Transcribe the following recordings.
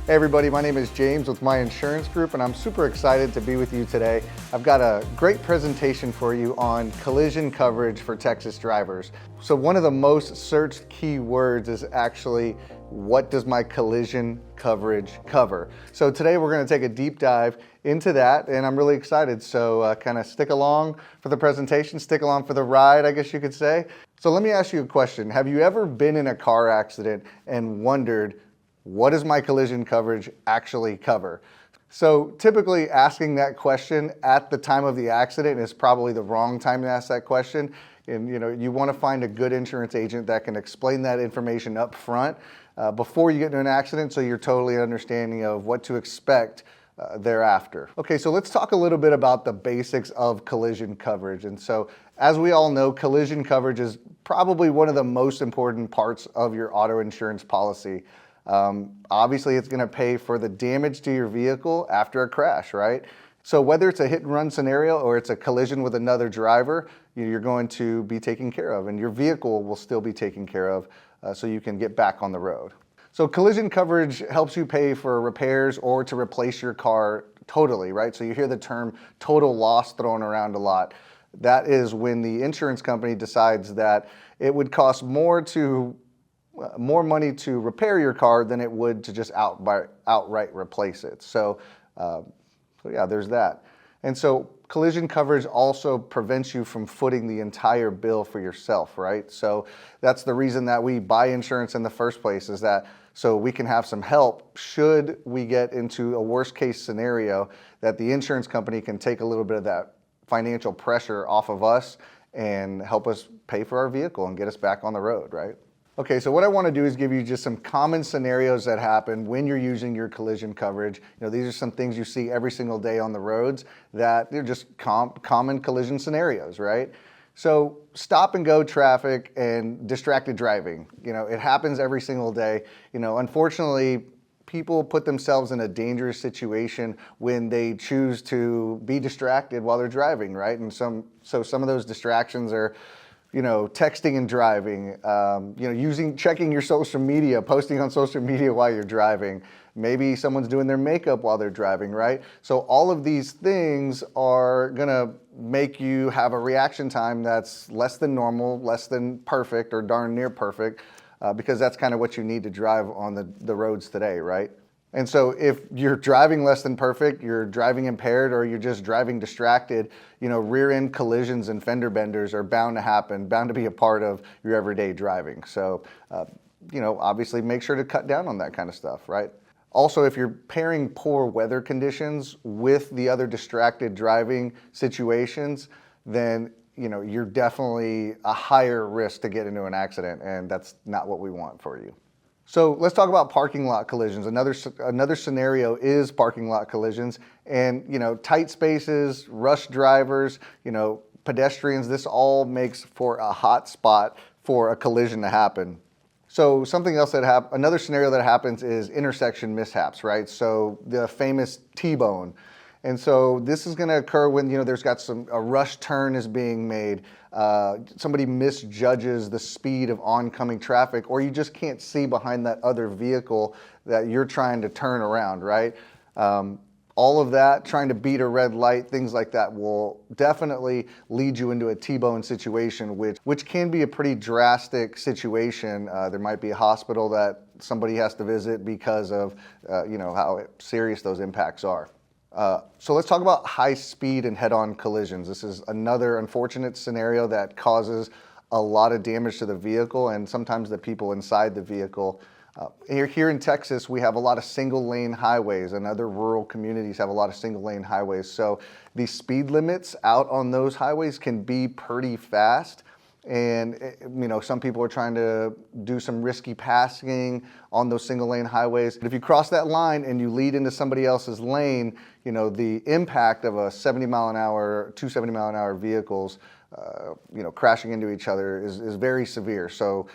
Hey everybody, my name is James with My Insurance Group and I'm super excited to be with you today. I've got a great presentation for you on collision coverage for Texas drivers. So one of the most searched keywords is actually, what does my collision coverage cover? So today we're going to take a deep dive into that and I'm really excited. So kind of stick along for the presentation, stick along for the ride, I guess you could say. So let me ask you a question. Have you ever been in a car accident and wondered, what does my collision coverage actually cover? So typically asking that question at the time of the accident is probably the wrong time to ask that question. And you want to find a good insurance agent that can explain that information up front before you get into an accident, so you're totally understanding of what to expect thereafter. Okay, so let's talk a little bit about the basics of collision coverage. And so as we all know, collision coverage is probably one of the most important parts of your auto insurance policy. Obviously, it's going to pay for the damage to your vehicle after a crash, right? So whether it's a hit and run scenario or it's a collision with another driver, you're going to be taken care of and your vehicle will still be taken care of so you can get back on the road. So collision coverage helps you pay for repairs or to replace your car totally, right? So you hear the term total loss thrown around a lot. That is when the insurance company decides that it would cost more money to repair your car than it would to just outright replace it. So yeah, there's that. And so collision coverage also prevents you from footing the entire bill for yourself, right? So that's the reason that we buy insurance in the first place, is that so we can have some help should we get into a worst case scenario, that the insurance company can take a little bit of that financial pressure off of us and help us pay for our vehicle and get us back on the road, right? Okay, so what I want to do is give you just some common scenarios that happen when you're using your collision coverage. These are some things you see every single day on the roads that they're just common collision scenarios, right? So stop and go traffic and distracted driving. It happens every single day. Unfortunately, people put themselves in a dangerous situation when they choose to be distracted while they're driving, right? And so some of those distractions are texting and driving, checking your social media, posting on social media while you're driving. Maybe someone's doing their makeup while they're driving, right? So all of these things are gonna make you have a reaction time that's less than normal, less than perfect or darn near perfect, because that's kind of what you need to drive on the roads today, right? And so if you're driving less than perfect, you're driving impaired, or you're just driving distracted, rear end collisions and fender benders are bound to happen, bound to be a part of your everyday driving. So, obviously make sure to cut down on that kind of stuff, right? Also, if you're pairing poor weather conditions with the other distracted driving situations, then you're definitely a higher risk to get into an accident, and that's not what we want for you. So let's talk about parking lot collisions. Another scenario is parking lot collisions, and tight spaces, rush drivers, pedestrians. This all makes for a hot spot for a collision to happen. So something else another scenario that happens is intersection mishaps, right? So the famous T-bone. And so this is going to occur when there's got a rush turn is being made, somebody misjudges the speed of oncoming traffic, or you just can't see behind that other vehicle that you're trying to turn around, right? All of that, trying to beat a red light, things like that will definitely lead you into a T-bone situation, which can be a pretty drastic situation. There might be a hospital that somebody has to visit because of how serious those impacts are. So let's talk about high speed and head-on collisions. This is another unfortunate scenario that causes a lot of damage to the vehicle and sometimes the people inside the vehicle. Here in Texas, we have a lot of single-lane highways, and other rural communities have a lot of single-lane highways. So the speed limits out on those highways can be pretty fast. And some people are trying to do some risky passing on those single lane highways. But if you cross that line and you lead into somebody else's lane, the impact of a 70 mile an hour, 270 mile an hour vehicles, crashing into each other is very severe. So,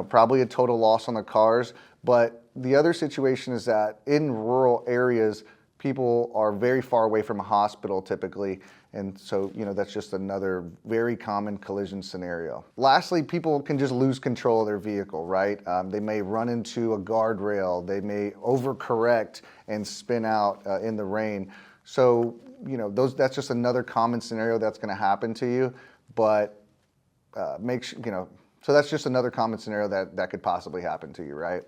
probably a total loss on the cars. But the other situation is that in rural areas, People are very far away from a hospital typically, and so that's just another very common collision scenario. Lastly, people can just lose control of their vehicle, right? They may run into a guardrail, they may overcorrect and spin out in the rain. So that's just another common scenario that's going to happen to you. But so that's just another common scenario that could possibly happen to you, right?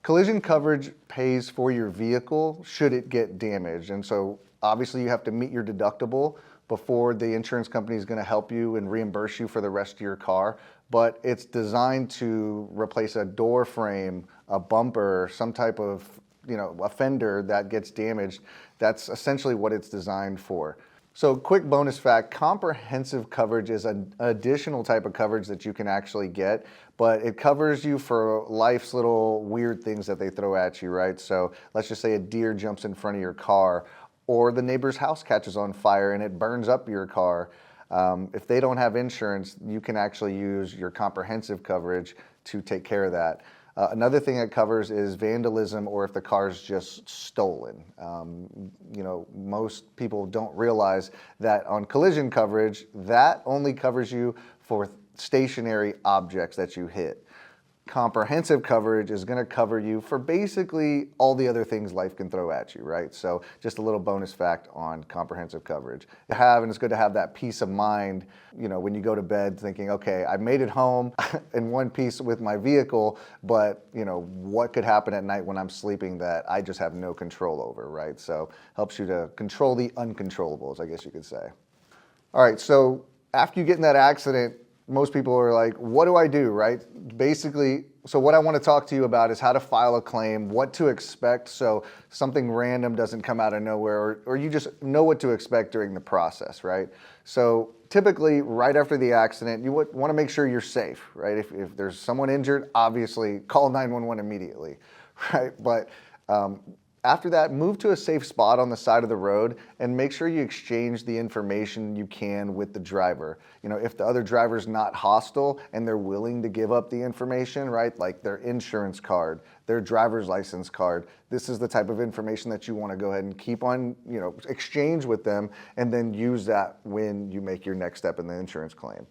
Collision coverage pays for your vehicle should it get damaged. And so obviously you have to meet your deductible before the insurance company is going to help you and reimburse you for the rest of your car. But it's designed to replace a door frame, a bumper, some type of a fender that gets damaged. That's essentially what it's designed for. So quick bonus fact, comprehensive coverage is an additional type of coverage that you can actually get, but it covers you for life's little weird things that they throw at you, right? So let's just say a deer jumps in front of your car, or the neighbor's house catches on fire and it burns up your car. If they don't have insurance, you can actually use your comprehensive coverage to take care of that. Another thing it covers is vandalism, or if the car's just stolen. Most people don't realize that on collision coverage, that only covers you for stationary objects that you hit. Comprehensive coverage is going to cover you for basically all the other things life can throw at you, right? So just a little bonus fact on comprehensive coverage. And it's good to have that peace of mind, when you go to bed thinking, okay, I made it home in one piece with my vehicle, but what could happen at night when I'm sleeping that I just have no control over, right? So helps you to control the uncontrollables, I guess you could say. All right, so after you get in that accident, most people are like, what do I do, right? Basically, so what I want to talk to you about is how to file a claim, what to expect so something random doesn't come out of nowhere, or you just know what to expect during the process, right? So typically, right after the accident, you want to make sure you're safe, right? If there's someone injured, obviously call 911 immediately, right? But after that, move to a safe spot on the side of the road and make sure you exchange the information you can with the driver. If the other driver's not hostile and they're willing to give up the information, right, like their insurance card, their driver's license card, this is the type of information that you want to go ahead and keep on, exchange with them, and then use that when you make your next step in the insurance claim.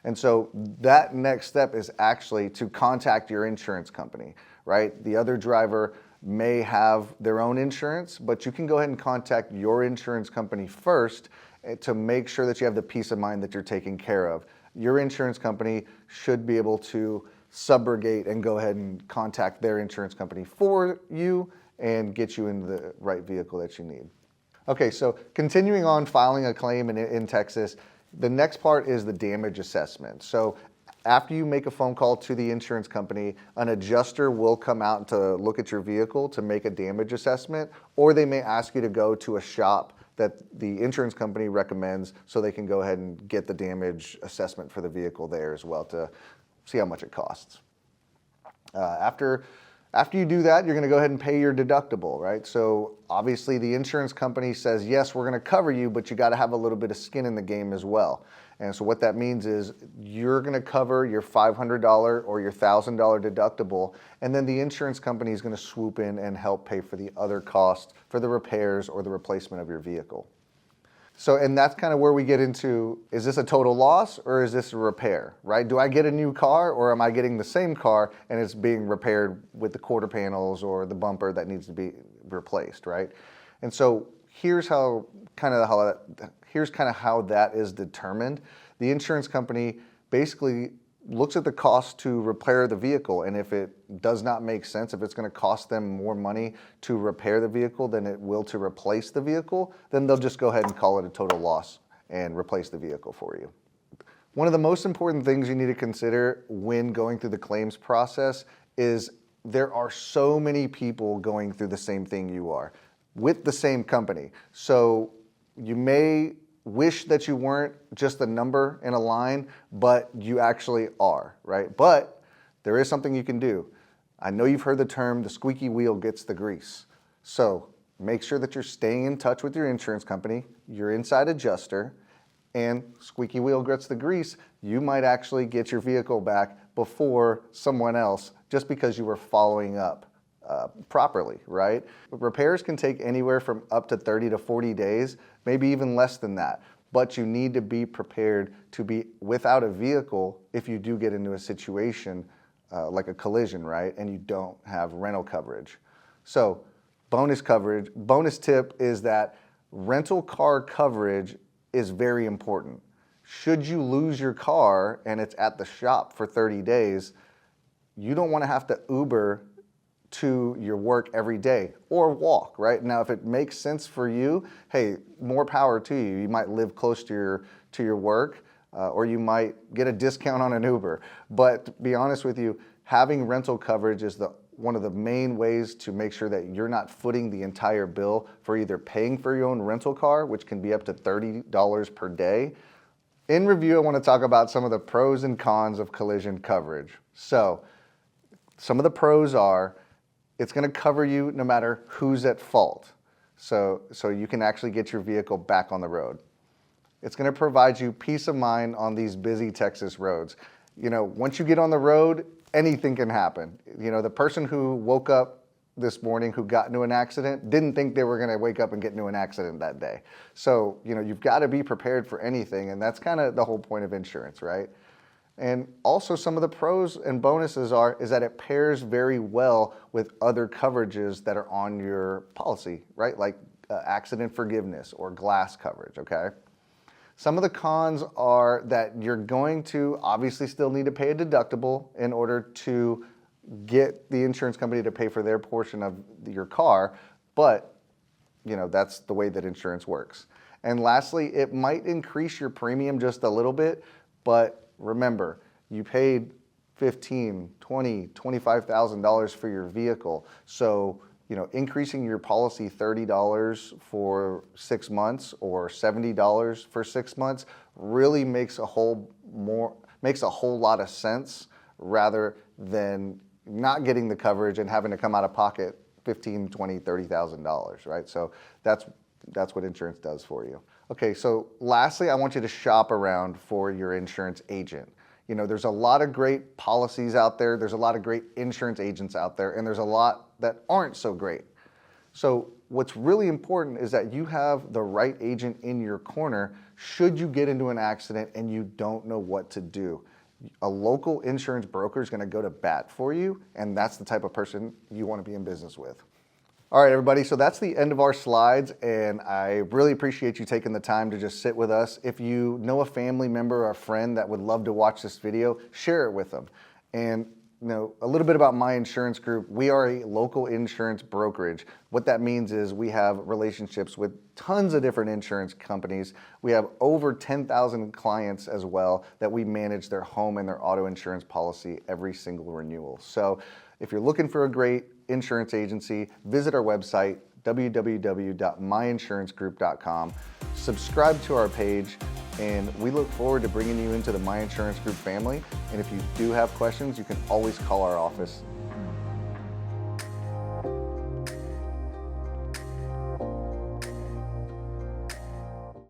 And so that next step is actually to contact your insurance company, right? The other driver may have their own insurance, but you can go ahead and contact your insurance company first to make sure that you have the peace of mind that you're taken care of. Your insurance company should be able to subrogate and go ahead and contact their insurance company for you and get you into the right vehicle that you need. Okay, so continuing on filing a claim in Texas, the next part is the damage assessment. So after you make a phone call to the insurance company, an adjuster will come out to look at your vehicle to make a damage assessment, or they may ask you to go to a shop that the insurance company recommends so they can go ahead and get the damage assessment for the vehicle there as well to see how much it costs. After you do that, you're going to go ahead and pay your deductible, right? So obviously the insurance company says, yes, we're going to cover you, but you got to have a little bit of skin in the game as well. And so what that means is you're going to cover your $500 or your $1,000 deductible, and then the insurance company is going to swoop in and help pay for the other costs for the repairs or the replacement of your vehicle. So, and that's kind of where we get into, is this a total loss or is this a repair, right? Do I get a new car, or am I getting the same car and it's being repaired with the quarter panels or the bumper that needs to be replaced, right? And so here's how that is determined. The insurance company basically looks at the cost to repair the vehicle, and if it does not make sense, if it's going to cost them more money to repair the vehicle than it will to replace the vehicle, then they'll just go ahead and call it a total loss and replace the vehicle for you. One of the most important things you need to consider when going through the claims process is there are so many people going through the same thing you are with the same company. So you may wish that you weren't just a number in a line, but you actually are, right? But there is something you can do. I know you've heard the term, the squeaky wheel gets the grease. So make sure that you're staying in touch with your insurance company, your inside adjuster, and squeaky wheel gets the grease. You might actually get your vehicle back before someone else just because you were following up properly, right? Repairs can take anywhere from up to 30 to 40 days, maybe even less than that. But you need to be prepared to be without a vehicle if you do get into a situation like a collision, right? And you don't have rental coverage. So bonus tip is that rental car coverage is very important. Should you lose your car and it's at the shop for 30 days, you don't want to have to Uber to your work every day or walk, right? Now, if it makes sense for you, hey, more power to you. You might live close to your work or you might get a discount on an Uber. But to be honest with you, having rental coverage is one of the main ways to make sure that you're not footing the entire bill for either paying for your own rental car, which can be up to $30 per day. In review, I want to talk about some of the pros and cons of collision coverage. So some of the pros are, it's going to cover you no matter who's at fault. So you can actually get your vehicle back on the road. It's going to provide you peace of mind on these busy Texas roads. You know, once you get on the road, anything can happen. You know, the person who woke up this morning who got into an accident didn't think they were going to wake up and get into an accident that day. So, you know, you've got to be prepared for anything, and that's kind of the whole point of insurance, right? And also some of the pros and bonuses is that it pairs very well with other coverages that are on your policy, right? Like accident forgiveness or glass coverage, okay? Some of the cons are that you're going to obviously still need to pay a deductible in order to get the insurance company to pay for their portion of your car, but you know, that's the way that insurance works. And lastly, it might increase your premium just a little bit, but remember, you paid $15,000, $20,000, $25,000 for your vehicle. So, you know, increasing your policy $30 for 6 months or $70 for 6 months really makes a whole lot of sense rather than not getting the coverage and having to come out of pocket $15,000, $20,000, $30,000, right? So that's what insurance does for you. Okay, so lastly, I want you to shop around for your insurance agent. You know, there's a lot of great policies out there, there's a lot of great insurance agents out there, and there's a lot that aren't so great. So what's really important is that you have the right agent in your corner should you get into an accident and you don't know what to do. A local insurance broker is going to go to bat for you, and that's the type of person you want to be in business with. All right, everybody, so that's the end of our slides, and I really appreciate you taking the time to just sit with us. If you know a family member or a friend that would love to watch this video, share it with them. And you know, a little bit about My Insurance Group. We are a local insurance brokerage. What that means is we have relationships with tons of different insurance companies. We have over 10,000 clients as well that we manage their home and their auto insurance policy every single renewal. So if you're looking for a great insurance agency, visit our website, www.myinsurancegroup.com. Subscribe to our page, and we look forward to bringing you into the My Insurance Group family. And if you do have questions, you can always call our office